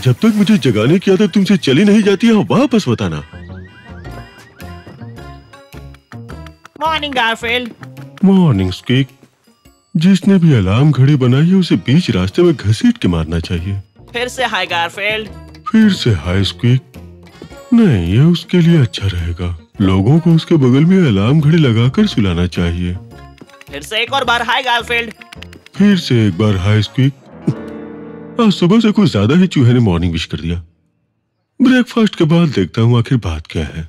जब तक मुझे जगाने की आदत तुमसे चली नहीं जाती है वापस बताना। Morning Garfield. Morning squeak. जिसने भी अलार्म घड़ी बनाई है उसे बीच रास्ते में घसीट के मारना चाहिए। फिर से हाय गारफील्ड। फिर से हाय स्क्वीक। नहीं, ये उसके लिए अच्छा रहेगा। लोगों को उसके बगल में अलार्म घड़ी लगाकर सुलाना चाहिए। फिर से एक और बार हाय गारफील्ड। फिर से एक बार हाय स्क्वीक। आज सुबह से कुछ ज्यादा ही चूहे ने मॉर्निंग विश कर दिया। ब्रेकफास्ट के बाद देखता हूँ आखिर बात क्या है,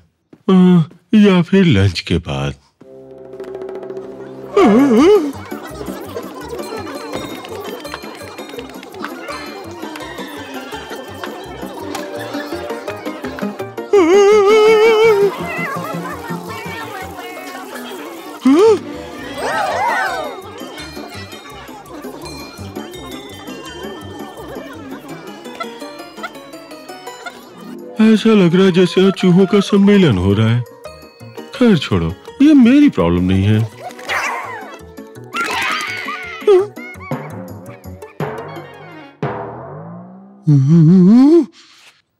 या फिर लंच के बाद। ऐसा लग रहा है जैसे आज चूहों का सम्मेलन हो रहा है। खैर छोड़ो, ये मेरी प्रॉब्लम नहीं है।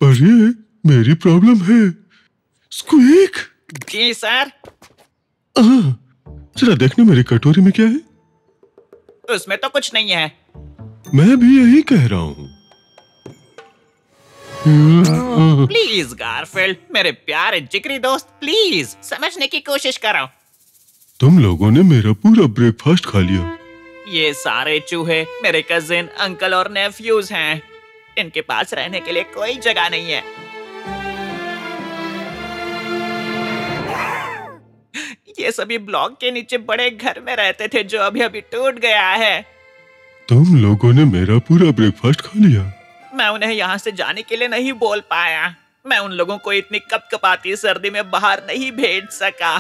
पर ये मेरी प्रॉब्लम है। स्क्वीक। जी सर। जरा देखने मेरी कटोरी में क्या है। उसमें तो कुछ नहीं है। मैं भी यही कह रहा हूँ। प्लीज गारफील्ड, मेरे प्यारे जिगरी दोस्त, प्लीज समझने की कोशिश करो। तुम लोगों ने मेरा पूरा ब्रेकफास्ट खा लिया। ये सारे चूहे मेरे कजिन, अंकल और नेफ्यूज हैं। इनके पास रहने के लिए कोई जगह नहीं है। ये सभी ब्लॉक के नीचे बड़े घर में रहते थे जो अभी अभी टूट गया है। तुम लोगों ने मेरा पूरा ब्रेकफास्ट खा लिया। मैं उन्हें यहाँ से जाने के लिए नहीं बोल पाया। मैं उन लोगों को इतनी कपकपाती सर्दी में बाहर नहीं भेज सका।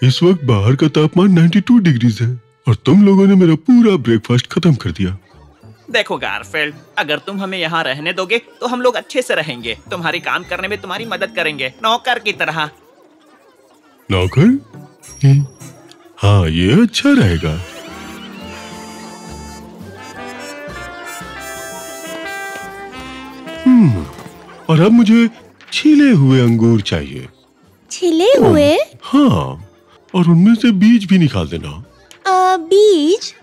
इस वक्त बाहर का तापमान 92 डिग्रीज है और तुम लोगों ने मेरा पूरा ब्रेकफास्ट खत्म कर दिया। देखो गारफील्ड, अगर तुम हमें यहाँ रहने दोगे तो हम लोग अच्छे से रहेंगे। तुम्हारी काम करने में तुम्हारी मदद करेंगे, नौकर की तरह। नौकर? हाँ, ये अच्छा रहेगा। और अब मुझे छिले हुए अंगूर चाहिए। छिले हुए? हाँ, और उनमें से बीज भी निकाल देना। बीज?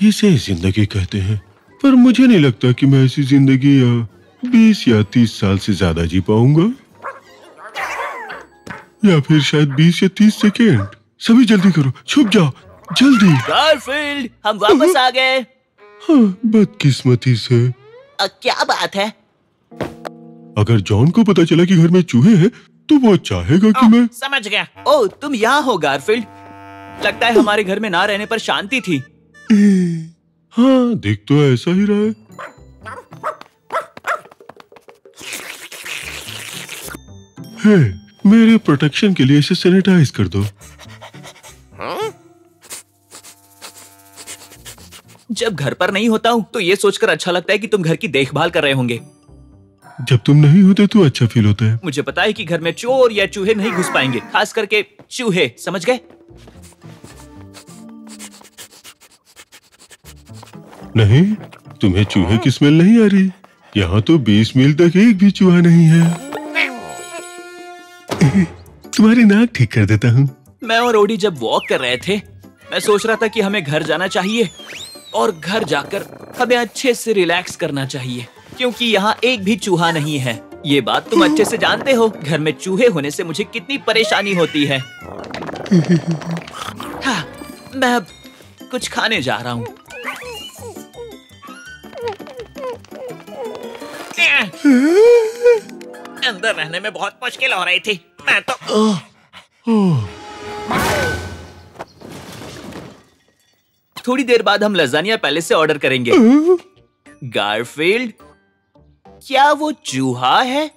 इसे जिंदगी कहते हैं, पर मुझे नहीं लगता कि मैं ऐसी जिंदगी 20 या 30 साल से ज्यादा जी पाऊंगा, या फिर शायद 20 या 30 सेकेंड। सभी जल्दी करो, छुप जाओ, जल्दी। गारफील्ड, हम वापस आ गए। हाँ, बदकिस्मती से। क्या बात है? अगर जॉन को पता चला कि घर में चूहे हैं, तो वो चाहेगा कि मैं। समझ गया। ओह, तुम यहाँ हो गारफील्ड। लगता है हमारे घर में ना रहने पर शांति थी। हाँ, देख तो ऐसा ही रहा है। हे, मेरे प्रोटेक्शन के लिए इसे सैनिटाइज कर दो। जब घर पर नहीं होता हूँ तो ये सोचकर अच्छा लगता है कि तुम घर की देखभाल कर रहे होंगे। जब तुम नहीं होते तो अच्छा फील होता है। मुझे पता है कि घर में चोर या चूहे नहीं घुस पाएंगे, खास करके चूहे, समझ गए? नहीं, तुम्हें चूहे की स्मेल नहीं आ रही। यहाँ तो 20 मील तक एक भी चूहा नहीं है। तुम्हारी नाक ठीक कर देता हूँ। मैं और ओडी जब वॉक कर रहे थे, मैं सोच रहा था कि हमें घर जाना चाहिए और घर जाकर हमें अच्छे से रिलैक्स करना चाहिए, क्योंकि यहाँ एक भी चूहा नहीं है। ये बात तुम अच्छे से जानते हो। घर में चूहे होने से मुझे कितनी परेशानी होती है। हाँ, मैं अब कुछ खाने जा रहा हूँ। अंदर रहने में बहुत मुश्किल हो रही थी। मैं तो थोड़ी देर बाद हम लजानिया पैलेस से ऑर्डर करेंगे। गारफील्ड, क्या वो चूहा है?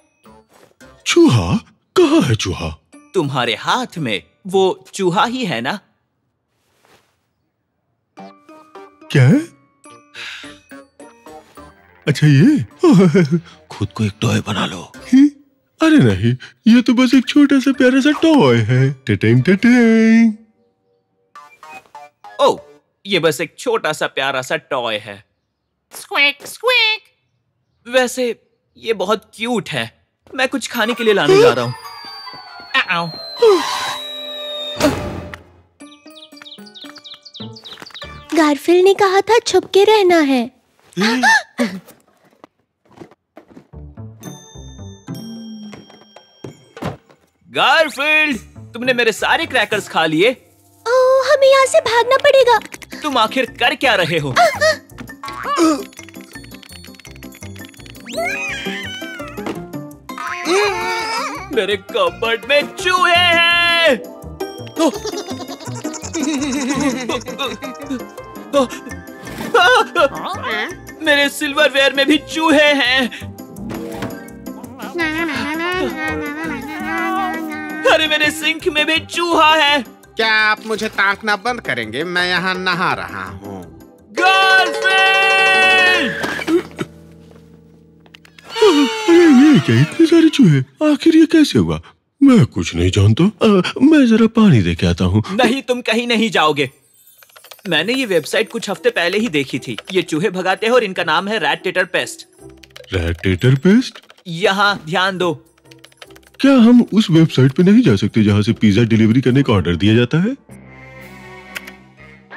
चूहा? कहाँ है चूहा? तुम्हारे हाथ में वो चूहा ही है ना? क्या? अच्छा, ये खुद को एक टॉय बना लो। अरे नहीं, ये तो बस एक छोटा सा प्यारा सा टॉय है। टेटेंग टेटेंग। ओह, ये बस एक छोटा सा प्यारा सा टॉय है। स्क्वैक स्क्वैक। वैसे ये बहुत क्यूट है। मैं कुछ खाने के लिए लाने जा रहा हूँ। आओ। गारफील्ड ने कहा था छुप के रहना है। गारफील्ड, तुमने मेरे सारे क्रैकर्स खा लिए। ओह, हमें यहाँ से भागना पड़ेगा। तुम आखिर कर क्या रहे हो? मेरे कबर्ड में चूहे हैं। मेरे सिल्वरवेयर में भी चूहे हैं। अरे मेरे सिंक में भी चूहा है। क्या आप मुझे ताकना बंद करेंगे? मैं यहाँ नहा रहा हूँ। गर्लफ्रेंड! ये क्या इतने सारे चूहे? आखिर ये कैसे हुआ? मैं कुछ नहीं जानता। मैं जरा पानी दे के आता हूँ। नहीं, तुम कहीं नहीं जाओगे। मैंने ये वेबसाइट कुछ हफ्ते पहले ही देखी थी। ये चूहे भगाते हैं और इनका नाम है रैट टेटर पेस्ट। रैट टेटर पेस्ट? यहाँ ध्यान दो। क्या हम उस वेबसाइट पे नहीं जा सकते जहाँ से पिज्जा डिलीवरी करने का ऑर्डर दिया जाता है?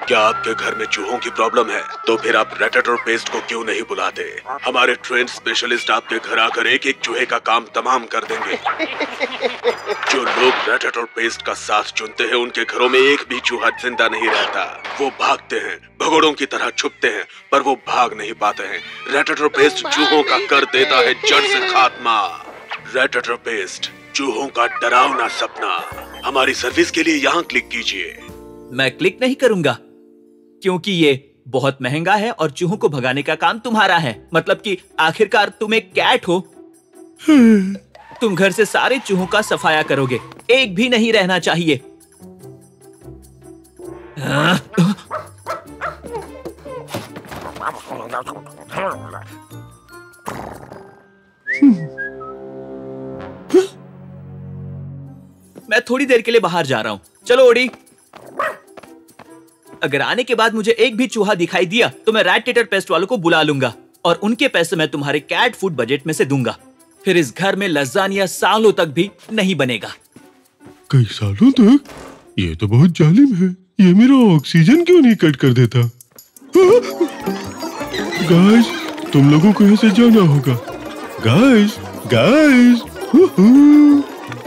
क्या आपके घर में चूहों की प्रॉब्लम है? तो फिर आप रैट टेटर पेस्ट को क्यों नहीं बुलाते? हमारे ट्रेंड स्पेशलिस्ट आपके घर आकर एक एक चूहे का काम तमाम कर देंगे। जो लोग रैट टेटर पेस्ट का साथ चुनते हैं, उनके घरों में एक भी चूहा जिंदा नहीं रहता। वो भागते हैं, भगोड़ों की तरह छुपते हैं, पर वो भाग नहीं पाते हैं। रैट टेटर पेस्ट चूहों का कर देता है जड़ से खात्मा। रैट टेटर पेस्ट, चूहों का डरावना सपना। हमारी सर्विस के लिए यहाँ क्लिक कीजिए। मैं क्लिक नहीं करूंगा, क्योंकि ये बहुत महंगा है और चूहों को भगाने का काम तुम्हारा है। मतलब कि आखिरकार तुम एक कैट हो। तुम घर से सारे चूहों का सफाया करोगे, एक भी नहीं रहना चाहिए। मैं थोड़ी देर के लिए बाहर जा रहा हूं। चलो ओडी। अगर आने के बाद मुझे एक भी चूहा दिखाई दिया तो मैं रैट टेटर पेस्ट वालों को बुला लूंगा और उनके पैसे मैं तुम्हारे कैट फूड बजट में से दूंगा। फिर इस घर में लज़ानिया सालों तक भी नहीं बनेगा। कई सालों तक? ये तो बहुत जालिम है। ये मेरा ऑक्सीजन क्यों नहीं कट कर देता? गाइस, तुम लोगों को यहाँ से जाना होगा। गाइस, गाइस,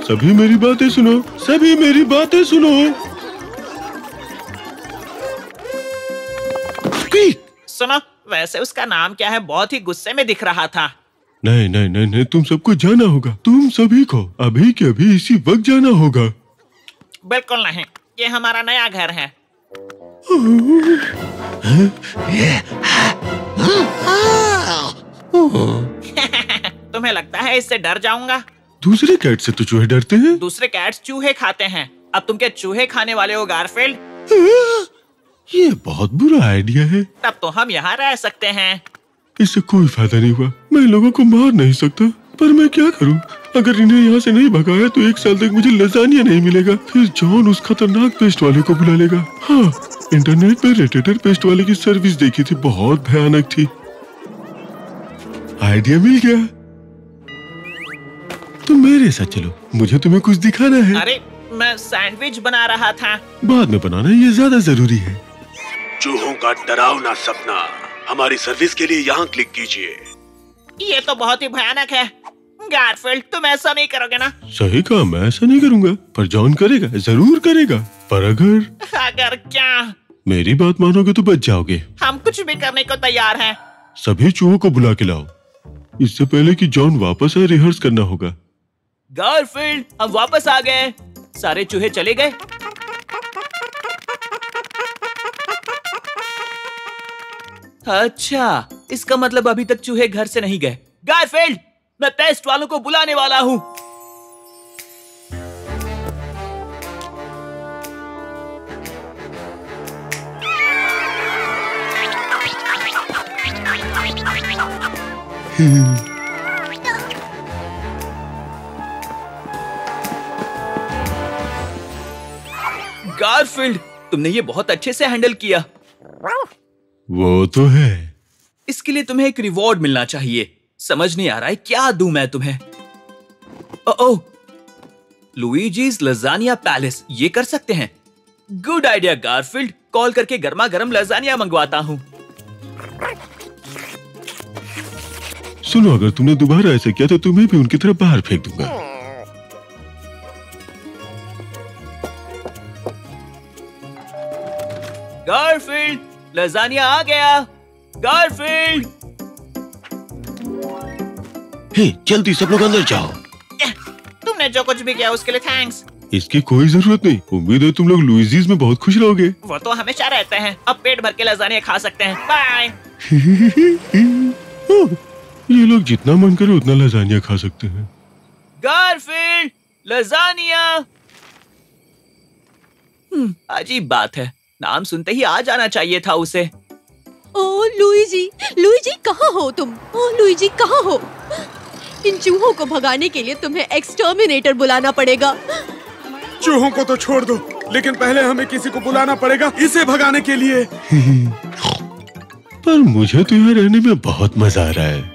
सभी मेरी बातें सुनो, सभी मेरी बातें सुनो। सुनो, वैसे उसका नाम क्या है? बहुत ही गुस्से में दिख रहा था। नहीं नहीं नहीं नहीं, तुम सबको जाना होगा। तुम सभी को अभी के अभी इसी वक्त जाना होगा। बिल्कुल नहीं, ये हमारा नया घर है। तुम्हें लगता है इससे डर जाऊंगा? दूसरे कैट से तो चूहे डरते हैं। दूसरे कैट्स चूहे खाते हैं। अब तुम क्या चूहे खाने वाले हो गारफील्ड? ये बहुत बुरा आइडिया है। तब तो हम यहाँ रह सकते हैं। इससे कोई फायदा नहीं हुआ। मैं लोगों को मार नहीं सकता, पर मैं क्या करूं? अगर इन्हें यहाँ से नहीं भगाया तो 1 साल तक मुझे लज़ानिया नहीं मिलेगा। फिर जॉन उस खतरनाक पेस्ट वाले को बुला लेगा। हाँ, इंटरनेट पे रैट टेटर पेस्ट वाले की सर्विस देखी थी, बहुत भयानक थी। आइडिया मिल गया। तुम मेरे साथ चलो, मुझे तुम्हें कुछ दिखाना है। अरे, मैं सैंडविच बना रहा था। बाद में बनाना, ये ज्यादा जरूरी है। चूहों का डरावना सपना। हमारी सर्विस के लिए यहाँ क्लिक कीजिए। ये तो बहुत ही भयानक है। गारफील्ड, तुम ऐसा नहीं करोगे ना? सही कहा, मैं ऐसा नहीं करूंगा, पर जॉन करेगा, जरूर करेगा। पर अगर क्या? मेरी बात मानोगे तो बच जाओगे। हम कुछ भी करने को तैयार हैं। सभी चूहों को बुला के लाओ। इससे पहले कि जॉन वापस आए, रिहर्स करना होगा। गारफील्ड, हम वापस आ गए। सारे चूहे चले गए। अच्छा, इसका मतलब अभी तक चूहे घर से नहीं गए। गारफील्ड, मैं पेस्ट वालों को बुलाने वाला हूँ। गारफील्ड, तुमने ये बहुत अच्छे से हैंडल किया। वो तो है। इसके लिए तुम्हें एक रिवॉर्ड मिलना चाहिए। समझ नहीं आ रहा है क्या दूं मैं तुम्हें। ओह, लुइजीज लजानिया पैलेस, ये कर सकते हैं। गुड आइडिया गारफील्ड, कॉल करके गर्मा गर्म लजानिया मंगवाता हूँ। सुनो, अगर तुमने दोबारा ऐसा किया तो तुम्हें भी उनकी तरफ बाहर फेंक दूंगा। गारफील्ड, लजानिया आ गया। गारफील्ड, हे, जल्दी सब लोग अंदर जाओ। तुमने जो कुछ भी किया उसके लिए थैंक्स। इसकी कोई जरूरत नहीं। उम्मीद है तुम लोग लुइजीज में बहुत खुश रहोगे। वो तो हमेशा रहते हैं। अब पेट भर के लजानिया खा सकते हैं। बाय। ये लोग जितना मन करे उतना लजानिया खा सकते हैं। Garfield, lasagne. अजीब बात है, नाम सुनते ही आ जाना चाहिए था उसे। ओह लुइजी, लुइजी कहाँ हो तुम? ओह लुइजी कहाँ हो? इन चूहों को भगाने के लिए तुम्हें एक्सटर्मिनेटर बुलाना पड़ेगा। चूहों को तो छोड़ दो, लेकिन पहले हमें किसी को बुलाना पड़ेगा इसे भगाने के लिए। पर मुझे तो यहाँ रहने में बहुत मजा आ रहा है।